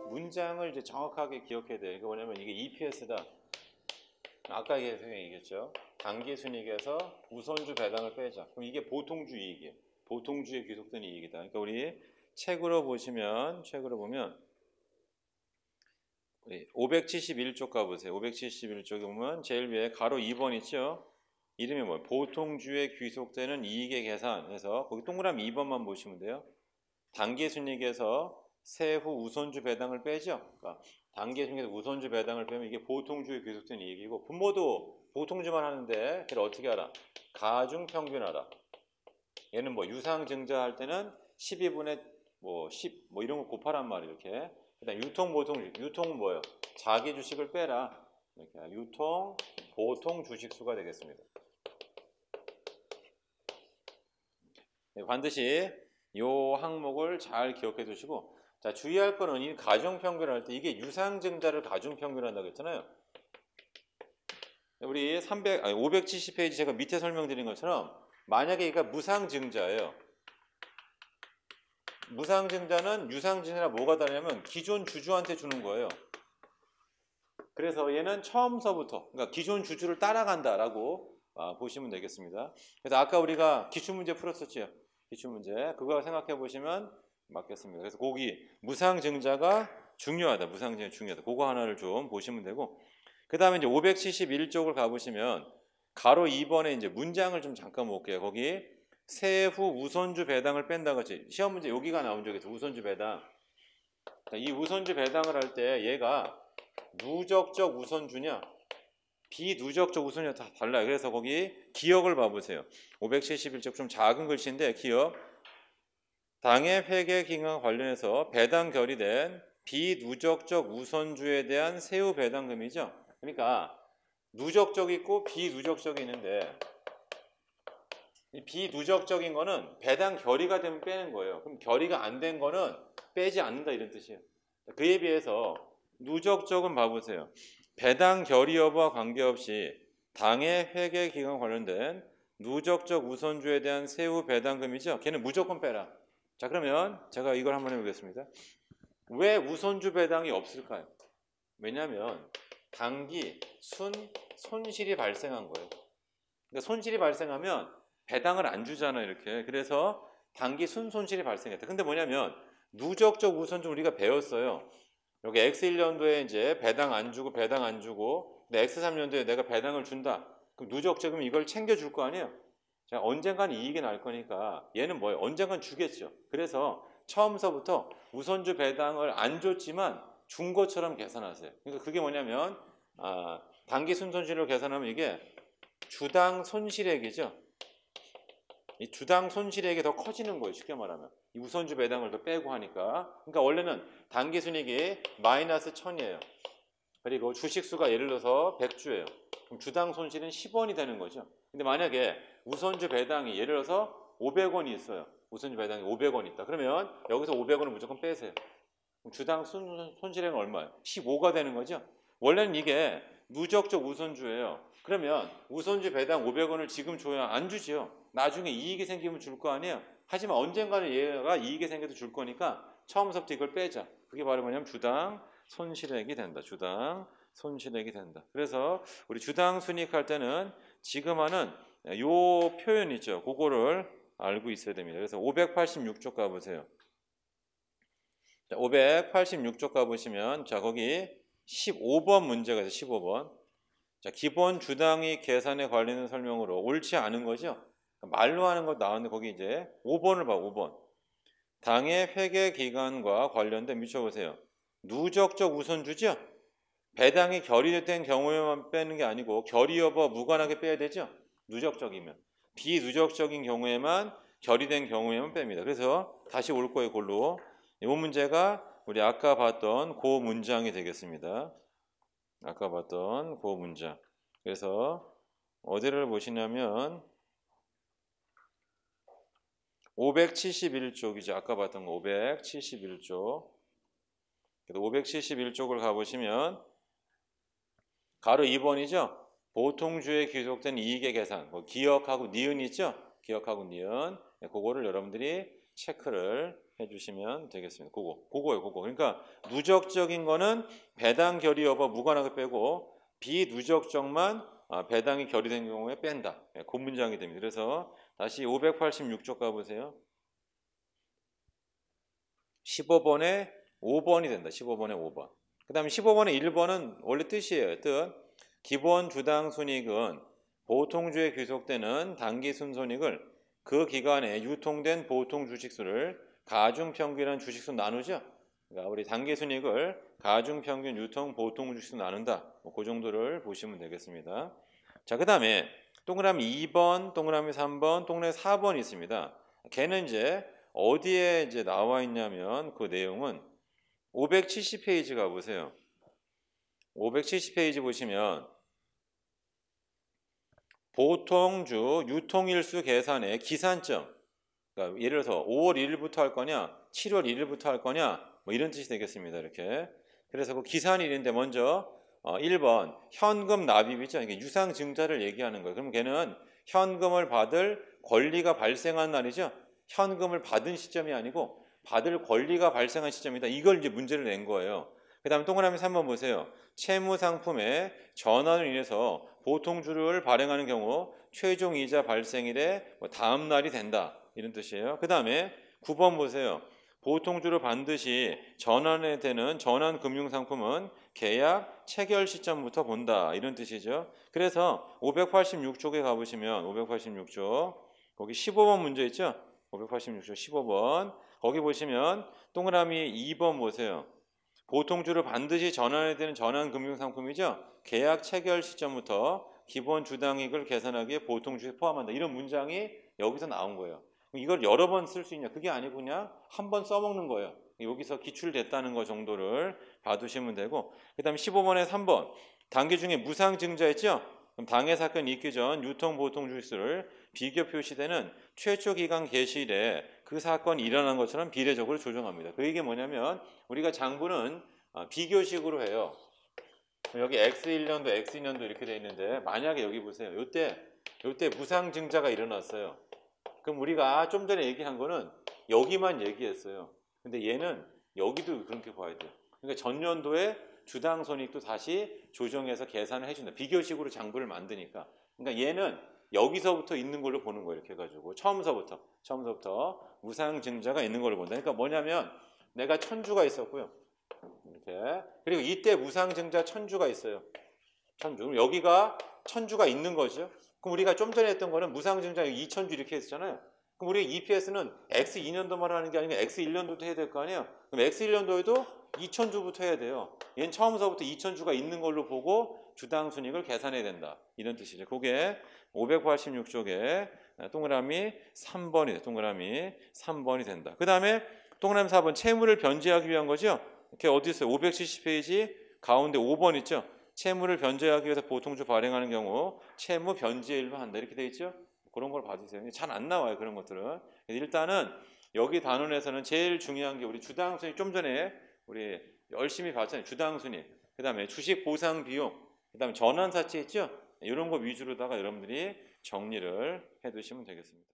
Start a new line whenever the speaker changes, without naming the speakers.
문장을 이제 정확하게 기억해야 돼요. 이게 뭐냐면 이게 EPS다. 아까 얘기했죠. 단기순이익에서 우선주 배당을 빼자. 그럼 이게 보통주 이익이에요. 보통주에 귀속된 이익이다. 그러니까 우리 책으로 보면 571쪽 가보세요. 571쪽에 보면 제일 위에 가로 2번 있죠. 이름이 뭐예요? 보통주에 귀속되는 이익의 계산해서 거기 동그라미 2번만 보시면 돼요. 단기순이익에서 세후 우선주 배당을 빼죠. 그러니까 단기순이익에서 우선주 배당을 빼면 이게 보통주에 귀속된 이익이고 분모도 보통주만 하는데 걔를 어떻게 알아? 가중평균하라. 얘는 뭐 유상증자 할 때는 12분의 10 이런 거 곱하란 말이에요. 이렇게. 그다음 유통 보통 유통은 뭐예요? 자기 주식을 빼라. 이렇게 유통 보통 주식수가 되겠습니다. 반드시 이 항목을 잘 기억해 두시고, 자, 주의할 거는 이 가중평균할 때 이게 유상증자를 가중평균한다고 했잖아요. 우리 570페이지 제가 밑에 설명드린 것처럼 만약에 이가 무상증자예요. 무상증자는 유상증자랑 뭐가 다르냐면 기존 주주한테 주는 거예요. 그래서 얘는 처음서부터 그러니까 기존 주주를 따라간다라고 보시면 되겠습니다. 그래서 아까 우리가 기출문제 풀었었죠. 기출문제 그거 생각해 보시면 맞겠습니다. 그래서 거기 무상증자가 중요하다. 무상증자 중요하다. 그거 하나를 좀 보시면 되고, 그 다음에 이제 571쪽을 가보시면 가로 2번에 이제 문장을 좀 잠깐 볼게요. 거기 세후 우선주 배당을 뺀다고 했지. 시험 문제 여기가 나온 적에서 우선주 배당. 이 우선주 배당을 할 때 얘가 누적적 우선주냐 비누적적 우선주냐 다 달라요. 그래서 거기 기억을 봐보세요. 571쪽 좀 작은 글씨인데 기억. 당의 회계 기간과 관련해서 배당 결의된 비누적적 우선주에 대한 세후 배당금이죠. 그러니까 누적적이 있고 비누적적이 있는데 이 비누적적인 거는 배당 결의가 되면 빼는 거예요. 그럼 결의가 안 된 거는 빼지 않는다 이런 뜻이에요. 그에 비해서 누적적은 봐보세요. 배당 결의 여부와 관계없이 당의 회계 기간 관련된 누적적 우선주에 대한 세후 배당금이죠. 걔는 무조건 빼라. 자, 그러면 제가 이걸 한번 해보겠습니다. 왜 우선주 배당이 없을까요? 왜냐하면 단기 손실이 발생한 거예요. 그러니까 손실이 발생하면 배당을 안 주잖아요, 이렇게. 그래서 단기 순손실이 발생했다. 근데 뭐냐면 누적적 우선주 우리가 배웠어요. 여기 X1년도에 이제 배당 안 주고 근데 X3년도에 내가 배당을 준다. 그럼 누적적이면 이걸 챙겨줄 거 아니에요? 자, 언젠간 이익이 날 거니까 얘는 뭐예요? 언젠간 주겠죠. 그래서 처음서부터 우선주 배당을 안 줬지만 준 것처럼 계산하세요. 그러니까 그게 뭐냐면 단기 순손실로 계산하면 이게 주당 손실액이죠. 이 주당 손실액이 더 커지는 거예요. 쉽게 말하면. 이 우선주 배당을 더 빼고 하니까. 그러니까 원래는 단기 순이익이 마이너스 1000이에요. 그리고 주식수가 예를 들어서 100주예요. 그럼 주당 손실은 10원이 되는 거죠. 근데 만약에 우선주 배당이 예를 들어서 500원이 있어요. 우선주 배당이 500원 있다. 그러면 여기서 500원을 무조건 빼세요. 그럼 주당 손실액은 얼마예요? 15가 되는 거죠. 원래는 이게 누적적 우선주예요. 그러면 우선주 배당 500원을 지금 줘야 안 주지요. 나중에 이익이 생기면 줄 거 아니에요. 하지만 언젠가는 얘가 이익이 생겨도 줄 거니까 처음부터 이걸 빼자. 그게 바로 뭐냐면 주당 손실액이 된다. 주당 손실액이 된다. 그래서 우리 주당 순이익할 때는 지금 하는 요 표현 있죠. 그거를 알고 있어야 됩니다. 그래서 586쪽 가보세요. 586쪽 가보시면 자 거기 15번 문제가 있어요. 15번. 자, 기본 주당이익 계산에 관련된 설명으로 옳지 않은 거죠. 말로 하는 거 나왔는데 거기 이제 5번을 봐. 5번. 당의 회계 기간과 관련된 미쳐보세요. 누적적 우선주죠. 배당이 결의된 경우에만 빼는 게 아니고 결의 여부와 무관하게 빼야 되죠. 누적적이면. 비누적적인 경우에만 결의된 경우에만 뺍니다. 그래서 다시 올 거예요. 골로. 이 문제가 우리 아까 봤던 그 문장이 되겠습니다. 아까 봤던 그 문장. 그래서 어디를 보시냐면 571쪽이죠. 아까 봤던 거 571쪽. 571쪽을 가보시면 가로 2번이죠. 보통주에 귀속된 이익의 계산. 기억하고 니은 있죠. 기억하고 니은. 그거를 여러분들이 체크를 해주시면 되겠습니다. 그거예요. 그러니까 누적적인 거는 배당 결의 여부 무관하게 빼고 비누적적만 배당이 결의된 경우에 뺀다. 그 문장이 됩니다. 그래서 다시 586쪽 가보세요. 15번에 5번이 된다. 15번에 5번. 그 다음에 15번에 1번은 원래 뜻이에요. 뜻. 기본 주당 순이익은 보통주에 귀속되는 단기 순손익을 그 기간에 유통된 보통 주식수를 가중평균한 주식수 나누죠. 그러니까 우리 단기 순이익을 가중평균 유통 보통 주식수 나눈다. 그 정도를 보시면 되겠습니다. 자, 그 다음에 동그라미 2번, 동그라미 3번, 동그라미 4번 있습니다. 걔는 이제 어디에 이제 나와 있냐면 그 내용은 570페이지 가보세요. 570페이지 보시면 보통주 유통일수 계산의 기산점, 그러니까 예를 들어서 5월 1일부터 할 거냐 7월 1일부터 할 거냐 뭐 이런 뜻이 되겠습니다. 이렇게. 그래서 그 기산일인데 먼저 1번 현금 납입이죠. 이게 유상증자를 얘기하는 거예요. 그럼 걔는 현금을 받을 권리가 발생한 날이죠. 현금을 받은 시점이 아니고 받을 권리가 발생한 시점이다. 이걸 이제 문제를 낸 거예요. 그 다음에 동그라미 3번 보세요. 채무상품의 전환으로 인해서 보통주를 발행하는 경우 최종 이자 발생일에 다음 날이 된다. 이런 뜻이에요. 그 다음에 9번 보세요. 보통주로 반드시 전환이 되는 전환금융상품은 계약 체결 시점부터 본다. 이런 뜻이죠. 그래서 586쪽에 가보시면 586쪽 거기 15번 문제 있죠. 586쪽 15번 거기 보시면 동그라미 2번 보세요. 보통주를 반드시 전환해야 되는 전환금융상품이죠. 계약 체결 시점부터 기본 주당이익을 계산하기에 보통주에 포함한다. 이런 문장이 여기서 나온 거예요. 이걸 여러 번 쓸 수 있냐? 그게 아니고 그냥 한 번 써먹는 거예요. 여기서 기출됐다는 거 정도를 봐두시면 되고, 그 다음에 15번에 3번 단기 중에 무상증자 있죠? 그럼 당해 사건이 있기 전 유통 보통 주식수를 비교 표시되는 최초 기간 개시일에 그 사건이 일어난 것처럼 비례적으로 조정합니다. 그 얘기 뭐냐면 우리가 장부는 비교식으로 해요. 여기 X1년도, X2년도 이렇게 돼 있는데 만약에 여기 보세요. 요때 무상증자가 일어났어요. 그럼 우리가 좀 전에 얘기한 거는 여기만 얘기했어요. 근데 얘는 여기도 그렇게 봐야 돼요. 그러니까 전년도에 주당 손익도 다시 조정해서 계산을 해준다. 비교식으로 장부를 만드니까. 그러니까 얘는 여기서부터 있는 걸로 보는 거예요. 이렇게 해가지고 처음서부터 무상증자가 있는 걸로 본다. 그러니까 뭐냐면 내가 1000주가 있었고요. 이렇게. 그리고 이때 무상증자 1000주가 있어요. 1000주. 그럼 여기가 1000주가 있는 거죠. 그럼 우리가 좀 전에 했던 거는 무상증자 2000주 이렇게 했잖아요. 그럼 우리 EPS는 X2년도만 하는 게 아니고 X1년도도 해야 될 거 아니에요. 그럼 X1년도에도 2000주부터 해야 돼요. 얘는 처음서부터 2000주가 있는 걸로 보고 주당 순익을 계산해야 된다. 이런 뜻이죠. 그게 586쪽에 동그라미 3번이 동그라미 3번이 된다. 그 다음에 동그라미 4번 채무를 변제하기 위한 거죠. 이렇게 어디 있어요? 570페이지 가운데 5번 있죠. 채무를 변제하기 위해서 보통주 발행하는 경우 채무 변제일로 한다. 이렇게 돼 있죠. 그런 걸 봐주세요. 잘 안 나와요. 그런 것들은. 일단은 여기 단원에서는 제일 중요한 게 우리 주당 순익 좀 전에 우리 열심히 봤잖아요. 주당 순익. 그 다음에 주식 보상 비용. 그 다음에 전환사채 있죠. 이런 거 위주로다가 여러분들이 정리를 해두시면 되겠습니다.